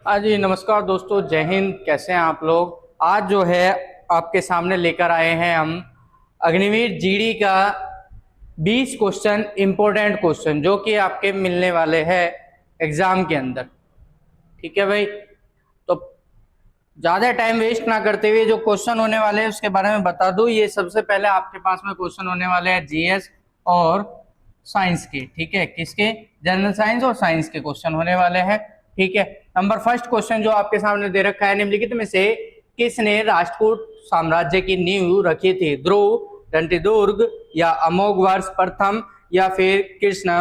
हाँ जी, नमस्कार दोस्तों, जय हिंद। कैसे हैं आप लोग? आज जो है आपके सामने लेकर आए हैं हम अग्निवीर जीडी का 20 क्वेश्चन, इंपॉर्टेंट क्वेश्चन जो कि आपके मिलने वाले हैं एग्जाम के अंदर। ठीक है भाई, तो ज़्यादा टाइम वेस्ट ना करते हुए जो क्वेश्चन होने वाले हैं उसके बारे में बता दूं। ये सबसे पहले आपके पास में क्वेश्चन होने वाले हैं जीएस और साइंस के। ठीक है, किसके? जनरल साइंस और साइंस के क्वेश्चन होने वाले हैं। ठीक है, नंबर फर्स्ट क्वेश्चन जो आपके सामने दे रखा है, निम्नलिखित में से किसने राष्ट्रकूट साम्राज्य की नींव रखी थी? ध्रुव, दंतिदुर्ग या अमोघवर्ष प्रथम या फिर कृष्ण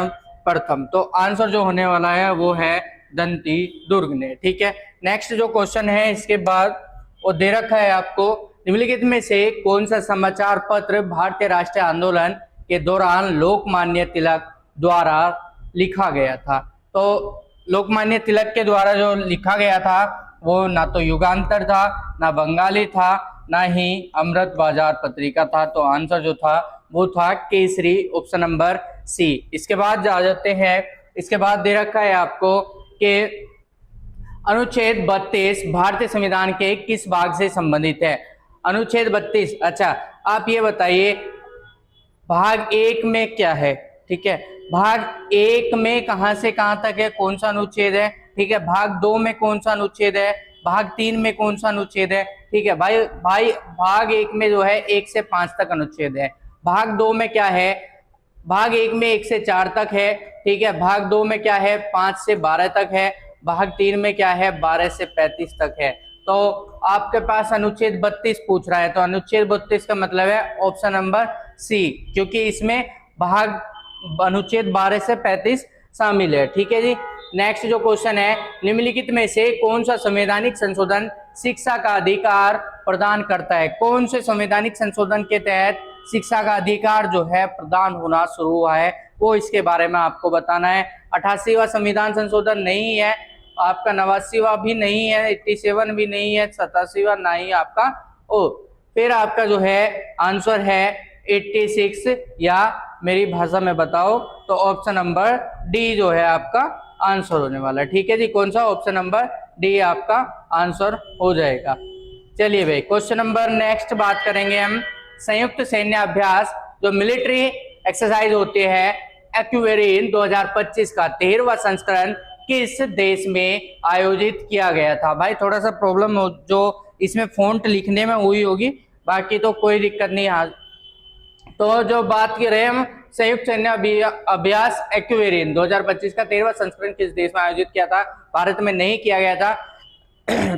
प्रथम? तो आंसर जो होने वाला है वो है दंती दुर्ग ने। ठीक है, नेक्स्ट जो क्वेश्चन है इसके बाद वो दे रखा है आपको, निम्नलिखित में से कौन सा समाचार पत्र भारतीय राष्ट्रीय आंदोलन के दौरान लोकमान्य तिलक द्वारा लिखा गया था? तो लोकमान्य तिलक के द्वारा जो लिखा गया था वो ना तो युगांतर था, ना बंगाली था, ना ही अमृत बाजार पत्रिका था। तो आंसर जो था वो था केसरी, ऑप्शन नंबर सी। इसके बाद जा जाते हैं, इसके बाद दे रखा है आपको कि अनुच्छेद 32 भारतीय संविधान के किस भाग से संबंधित है? अनुच्छेद 32, अच्छा आप ये बताइए भाग एक में क्या है? ठीक है, भाग एक में कहां से कहां तक है, कौन सा अनुच्छेद है? ठीक है, भाग दो में कौन सा अनुच्छेद है? भाग तीन में कौन सा अनुच्छेद है? ठीक है भाई भाई भाग एक में जो है 1 से 5 तक अनुच्छेद है। भाग दो में क्या है? भाग एक में 1 से 4 तक है। ठीक है, भाग दो में क्या है? 5 से 12 तक है। भाग तीन में क्या है? 12 से 35 तक है। तो आपके पास अनुच्छेद 32 पूछ रहा है, तो अनुच्छेद 32 का मतलब है ऑप्शन नंबर सी, क्योंकि इसमें भाग अनुच्छेद 12 से 35 शामिल है। ठीक है जी, नेक्स्ट जो क्वेश्चन है, निम्नलिखित में से कौन सा संवैधानिक संशोधन शिक्षा का अधिकार प्रदान करता है? कौन से संवैधानिक संशोधन के तहत शिक्षा का अधिकार जो है प्रदान होना शुरू हुआ है, वो इसके बारे में आपको बताना है। 88वां संविधान संशोधन नहीं है आपका, 89वां भी नहीं है, 87 भी नहीं है, 87वां नहीं आपका। ओ फिर आपका जो है आंसर है 86, या मेरी भाषा में बताओ तो ऑप्शन नंबर डी जो है आपका आंसर होने वाला है। ठीक है जी, कौन सा? ऑप्शन नंबर डी आपका आंसर हो जाएगा। चलिए भाई, क्वेश्चन नंबर नेक्स्ट बात करेंगे हम संयुक्त सैन्य अभ्यास जो मिलिट्री एक्सरसाइज होती है एक्वेरिन 2025 का 13वां संस्करण किस देश में आयोजित किया गया था? भाई थोड़ा सा प्रॉब्लम हो जो इसमें फॉन्ट लिखने में हुई होगी, बाकी तो कोई दिक्कत नहीं। तो जो बात कर रहे हैं हम संयुक्त सैन्य अभ्यास एक्वेरिन 2025 का 13वां संस्करण किस देश में आयोजित किया था? भारत में नहीं किया गया था,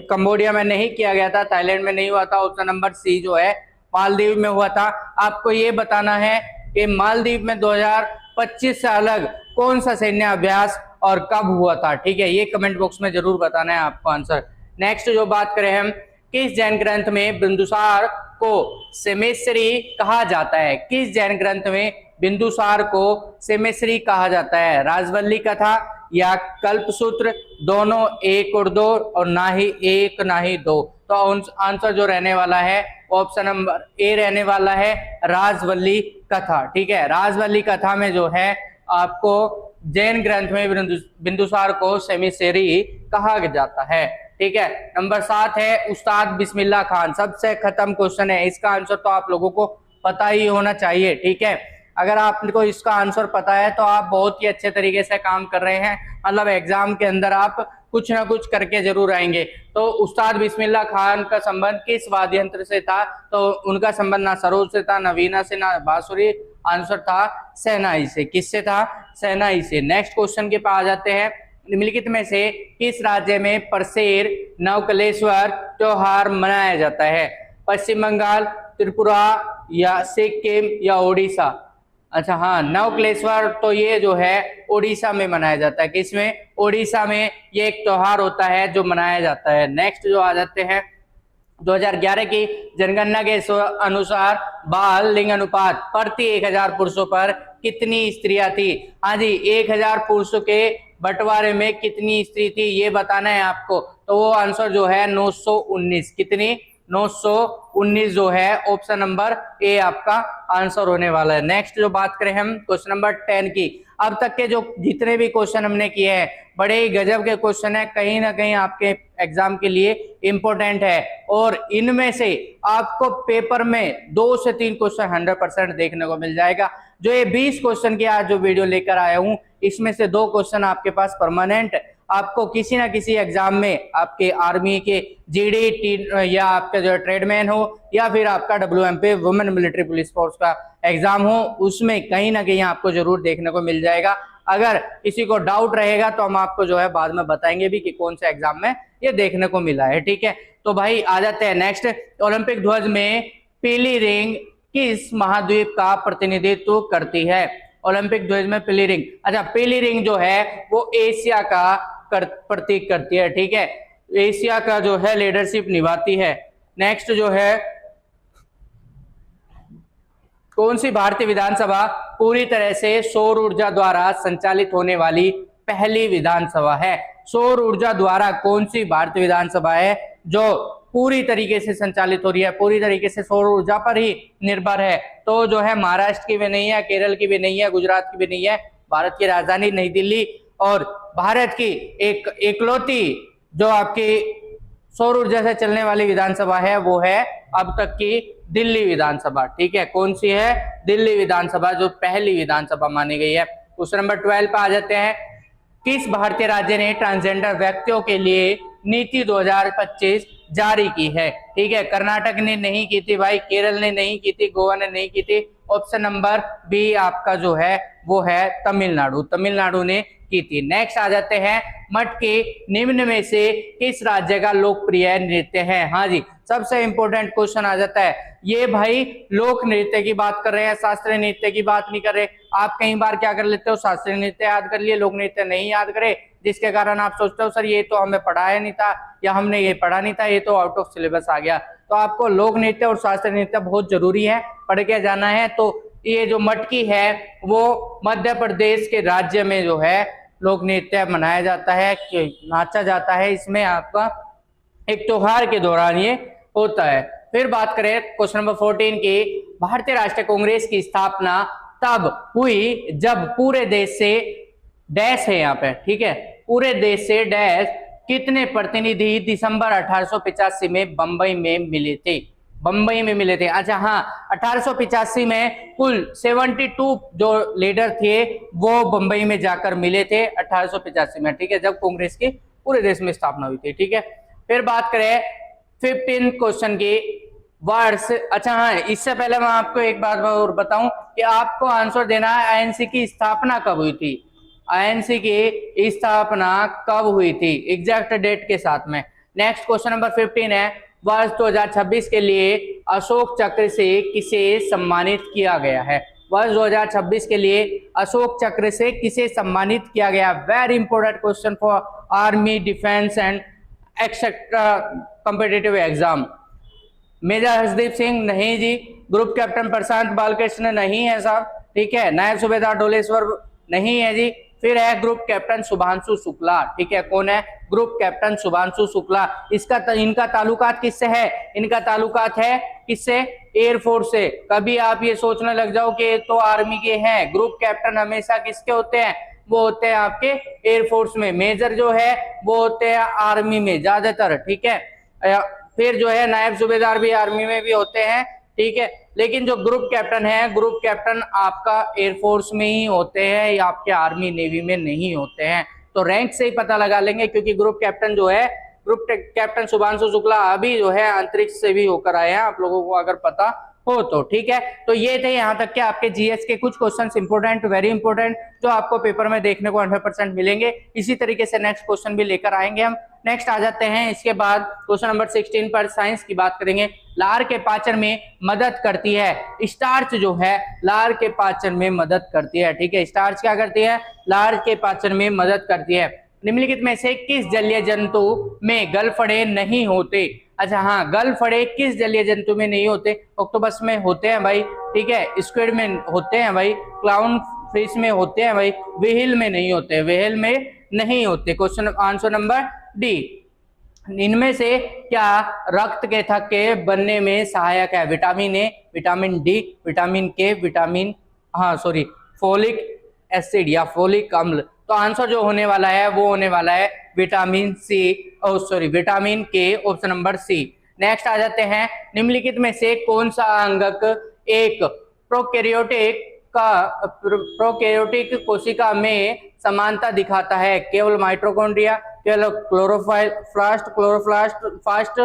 कंबोडिया में नहीं किया गया था, थाईलैंड में नहीं हुआ था, ऑप्शन नंबर सी जो है मालदीव में हुआ था। आपको ये बताना है कि मालदीव में 2025 से अलग कौन सा सैन्य अभ्यास और कब हुआ था? ठीक है, ये कमेंट बॉक्स में जरूर बताना है आपको आंसर। नेक्स्ट जो बात करें हम, किस जैन ग्रंथ में बिंदुसार को सेमेश्वरी कहा जाता है? किस जैन ग्रंथ में बिंदुसार को सेमेश्वरी कहा जाता है? राजवल्ली कथा या कल्पसूत्र, दोनों एक और दो, और ना ही एक ना ही दो? तो आंसर जो रहने वाला है ऑप्शन नंबर ए रहने वाला है, राजवल्ली कथा। ठीक है, राजवल्ली कथा में जो है आपको जैन ग्रंथ में बिंदुसार को सेमेश्वरी कहा जाता है। ठीक है, नंबर 7 है उस्ताद बिस्मिल्लाह खान। सबसे खत्म क्वेश्चन है, इसका आंसर तो आप लोगों को पता ही होना चाहिए। ठीक है, अगर आपको इसका आंसर पता है तो आप बहुत ही अच्छे तरीके से काम कर रहे हैं, मतलब एग्जाम के अंदर आप कुछ ना कुछ करके जरूर आएंगे। तो उस्ताद बिस्मिल्लाह खान का संबंध किस वाद्य यंत्र से था? तो उनका संबंध ना सरोद से था, ना वीणा से, ना बांसुरी। आंसर था शहनाई से। किससे था? शहनाई से। नेक्स्ट क्वेश्चन के पास आ जाते हैं, निम्नलिखित में से किस राज्य में परसेर नवकलेश्वर त्योहार मनाया जाता है? पश्चिम बंगाल, त्रिपुरा या सिक्किम या ओडिशा? अच्छा हाँ, नवकलेश्वर तो ये जो है ओडिशा में मनाया जाता है। किसमें? ओडिशा में ये एक त्योहार होता है जो मनाया जाता है। नेक्स्ट जो आ जाते हैं, 2011 की जनगणना के अनुसार बाल लिंग अनुपात प्रति 1000 पुरुषों पर कितनी स्त्रियां थी? हाँ जी, 1000 पुरुषों के बंटवारे में कितनी स्त्री थी ये बताना है आपको। तो वो आंसर जो है 919। कितनी? 919 जो है ऑप्शन नंबर ए आपका आंसर होने वाला है। नेक्स्ट जो बात करें हम क्वेश्चन नंबर 10 की, अब तक के जो जितने भी क्वेश्चन हमने किए हैं बड़े ही गजब के क्वेश्चन है, कहीं ना कहीं आपके एग्जाम के लिए इंपॉर्टेंट है और इनमें से आपको पेपर में 2 से 3 क्वेश्चन 100% देखने को मिल जाएगा। जो ये 20 क्वेश्चन की आज जो वीडियो लेकर आया हूं इसमें से 2 क्वेश्चन आपके पास परमानेंट आपको किसी ना किसी एग्जाम में आपके आर्मी के जीडी या आपका जो ट्रेडमैन हो या फिर आपका WMP women military police force का एग्जाम हो उसमें कहीं ना कहीं आपको जरूर देखने को मिल जाएगा। अगर किसी को डाउट रहेगा तो हम आपको जो है बाद में बताएंगे भी कि कौन से एग्जाम में ये देखने को मिला है। ठीक है, तो भाई आ जाते हैं नेक्स्ट। ओलंपिक ध्वज में पीली रिंग किस महाद्वीप का प्रतिनिधित्व करती है? ओलंपिक ध्वज में पीली रिंग, अच्छा पीली रिंग जो है वो एशिया का प्रतीक करती है। ठीक है, एशिया का जो है लीडरशिप निभाती है। नेक्स्ट जो है कौन सी भारतीय विधानसभा पूरी तरह से सौर ऊर्जा द्वारा संचालित होने वाली पहली विधानसभा है? सौर ऊर्जा द्वारा कौन सी भारतीय विधानसभा है जो पूरी तरीके से संचालित हो रही है, पूरी तरीके से सौर ऊर्जा पर ही निर्भर है? तो जो है महाराष्ट्र की भी नहीं है, केरल की भी नहीं है, गुजरात की भी नहीं है, भारत की राजधानी नई दिल्ली और भारत की एक इकलौती जो आपकी सौर ऊर्जा से चलने वाली विधानसभा है वो है अब तक की दिल्ली विधानसभा। ठीक है, कौन सी है? दिल्ली विधानसभा जो पहली विधानसभा मानी गई है। क्वेश्चन नंबर 12 पे आ जाते हैं। किस भारतीय राज्य ने ट्रांसजेंडर व्यक्तियों के लिए नीति 2025 जारी की है? ठीक है, कर्नाटक ने नहीं की थी भाई, केरल ने नहीं की थी, गोवा ने नहीं की थी। ऑप्शन नंबर बी आपका जो है वो है तमिलनाडु, तमिलनाडु ने की थी। नेक्स्ट आ जाते हैं, मटकी निम्न में से किस राज्य का लोकप्रिय नृत्य है? हाँ जी, सबसे इंपॉर्टेंट क्वेश्चन आ जाता है। ये भाई लोक नृत्य की बात कर रहे हैं, शास्त्रीय नृत्य की बात नहीं कर रहे। आप कई बार क्या कर लेते हो, शास्त्रीय नृत्य याद कर लिए, लोक नृत्य नहीं याद करे, जिसके कारण आप सोचते हो सर ये तो हमें पढ़ाया नहीं था या हमने ये पढ़ा नहीं था, ये तो आउट ऑफ सिलेबस आ गया। तो आपको लोक नृत्य और शास्त्रीय नृत्य बहुत जरूरी है, पढ़ के जाना है। तो ये जो मटकी है वो मध्य प्रदेश के राज्य में जो है लोक नृत्य मनाया जाता है, नाचा जाता है। इसमें आपका एक त्योहार के दौरान ये होता है। फिर बात करें क्वेश्चन नंबर 14 की, भारतीय राष्ट्रीय कांग्रेस की स्थापना तब हुई जब पूरे देश से डैश है यहाँ पे, ठीक है, पूरे देश से डैश कितने प्रतिनिधि दिसंबर 1885 में बंबई में मिले थे? बंबई में मिले थे। अच्छा हाँ, 1885 में कुल 72 जो लीडर थे वो बंबई में जाकर मिले थे 1885 में। ठीक है, जब कांग्रेस की पूरे देश में स्थापना हुई थी। ठीक है, फिर बात करें 15 क्वेश्चन की, वर्ष, अच्छा हाँ इससे पहले मैं आपको एक बात और बताऊं कि आपको आंसर देना है आईएनसी की स्थापना कब हुई थी। आईएनसी की स्थापना कब हुई थी एग्जैक्ट डेट के साथ में। नेक्स्ट क्वेश्चन नंबर 15 है, वर्ष 2026 के लिए अशोक चक्र से किसे सम्मानित किया गया है? वर्ष 2026 के लिए अशोक चक्र से किसे सम्मानित किया गया? Very important question for army, defence and etcetera competitive exam. Major Hardeep Singh नहीं जी, ग्रुप कैप्टन प्रशांत बालकृष्ण नहीं है साहब, ठीक है, नायब सूबेदार ढोलेश्वर नहीं है जी। फिर है ग्रुप कैप्टन शुभांशु शुक्ला, ठीक है, कौन है? Group captain Shubhanshu Shukla. इनका ताल्लुकात किससे है? इनका ताल्लुकात है किससे? एयरफोर्स से। कभी आप ये सोचने लग जाओ कि तो आर्मी के हैं, ग्रुप कैप्टन हमेशा किसके होते हैं? वो होते हैं आपके एयरफोर्स में। मेजर जो है वो होते हैं आर्मी में ज्यादातर, ठीक है। फिर जो है नायब सूबेदार भी आर्मी में भी होते हैं, ठीक है, लेकिन जो ग्रुप कैप्टन है, ग्रुप कैप्टन आपका एयरफोर्स में ही होते हैं या आपके आर्मी नेवी में नहीं होते हैं। तो रैंक से ही पता लगा लेंगे, क्योंकि ग्रुप कैप्टन जो है, ग्रुप कैप्टन शुभांशु शुक्ला अभी जो है अंतरिक्ष से भी होकर आए हैं, आप लोगों को अगर पता हो तो, ठीक है। तो ये थे यहाँ तक के आपके जीएस के कुछ क्वेश्चंस इंपोर्टेंट, वेरी इंपोर्टेंट, जो आपको पेपर में देखने को 100% मिलेंगे। इसी तरीके से नेक्स्ट क्वेश्चन भी लेकर आएंगे हम। नेक्स्ट आ जाते हैं, इसके बाद क्वेश्चन नंबर 16 पर साइंस की बात करेंगे। लार के पाचन में मदद करती है, स्टार्च जो है लार के पाचन में मदद करती है, ठीक है, स्टार्च क्या करती है? लार के पाचन में मदद करती है। निम्नलिखित में से किस जलीय जंतु में गलफड़े नहीं होते? अच्छा हाँ, गलफड़े किस जलीय जंतु में नहीं होते? ऑक्टोपस में होते हैं भाई, ठीक है, स्क्विड में होते हैं भाई, क्लाउन फिश में होते हैं भाई, व्हेल में नहीं होते, व्हेल में नहीं होते। Question answer number D. इनमें से क्या रक्त के थक्के बनने में सहायक है? Vitamin A, vitamin D, vitamin के, फोलिक एसिड या फोलिक अम्ल। तो आंसर जो होने वाला है वो होने वाला है विटामिन सी, विटामिन के, ऑप्शन नंबर सी। नेक्स्ट आ जाते हैं, निम्नलिखित में से कौन सा अंगक एक प्रोकैरियोटिक कोशिका में समानता दिखाता है? केवल माइटोकॉन्ड्रिया, केवल क्लोरोप्लास्ट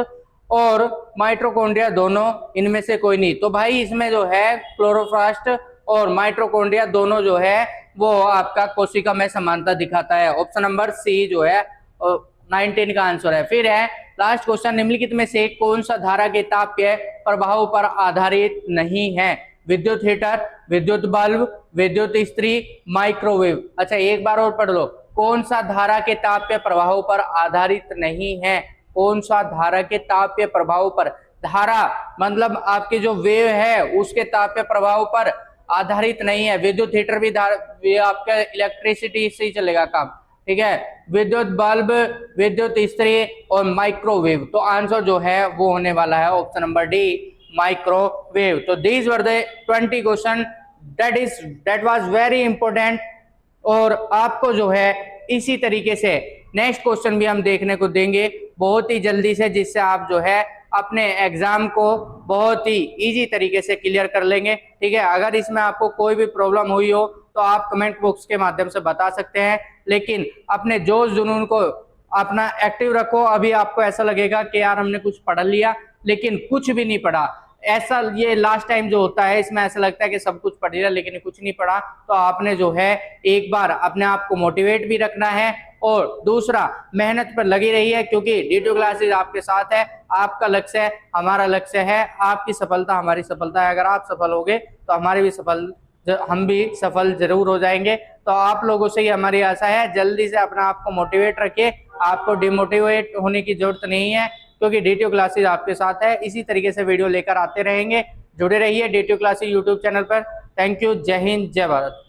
और माइटोकॉन्ड्रिया दोनों, इनमें से कोई नहीं। तो भाई इसमें जो है क्लोरोप्लास्ट और माइटोकॉन्ड्रिया दोनों जो है वो आपका कोशिका में समानता दिखाता है। ऑप्शन नंबर सी जो है 19 का आंसर है। फिर है लास्ट क्वेश्चन, निम्नलिखित में से कौन सा धारा के तापीय प्रभाव पर आधारित नहीं है? विद्युत हीटर, विद्युत बल्ब, विद्युत इस्त्री, माइक्रोवेव। अच्छा एक बार और पढ़ लो, कौन सा धारा के तापीय प्रभाव पर आधारित नहीं है? कौन सा धारा के तापीय प्रभाव पर, धारा मतलब आपकी जो वेव है उसके तापीय प्रभाव पर आधारित नहीं है। विद्युत हीटर भी आपका इलेक्ट्रिसिटी से ही चलेगा काम, ठीक है। विद्युत बल्ब, विद्युत इस्त्री और माइक्रोवेव। तो आंसर जो है वो होने वाला है ऑप्शन नंबर डी, माइक्रोवेव। तो these were the 20 question that was very important. और आपको जो है इसी तरीके से नेक्स्ट क्वेश्चन भी हम देखने को देंगे बहुत ही जल्दी से, जिससे आप जो है अपने एग्जाम को बहुत ही इजी तरीके से क्लियर कर लेंगे, ठीक है। अगर इसमें आपको कोई भी प्रॉब्लम हुई हो तो आप कमेंट बॉक्स के माध्यम से बता सकते हैं, लेकिन अपने जोश जुनून को अपना एक्टिव रखो। अभी आपको ऐसा लगेगा कि यार हमने कुछ पढ़ लिया लेकिन कुछ भी नहीं पढ़ा, ऐसा ये लास्ट टाइम जो होता है इसमें ऐसा लगता है कि सब कुछ पढ़ लिया लेकिन कुछ नहीं पढ़ा। तो आपने जो है एक बार अपने आप को मोटिवेट भी रखना है और दूसरा मेहनत पर लगी रही है, क्योंकि D2 क्लासेज आपके साथ है। आपका लक्ष्य है, हमारा लक्ष्य है, आपकी सफलता हमारी सफलता है। अगर आप सफल होगे तो हम भी सफल जरूर हो जाएंगे। तो आप लोगों से ही हमारी आशा है, जल्दी से अपना आप को मोटिवेट रखिए। आपको डिमोटिवेट होने की जरूरत नहीं है, क्योंकि D2 क्लासेज आपके साथ है। इसी तरीके से वीडियो लेकर आते रहेंगे, जुड़े रहिए D2 क्लासेज यूट्यूब चैनल पर। थैंक यू, जय हिंद, जय भारत।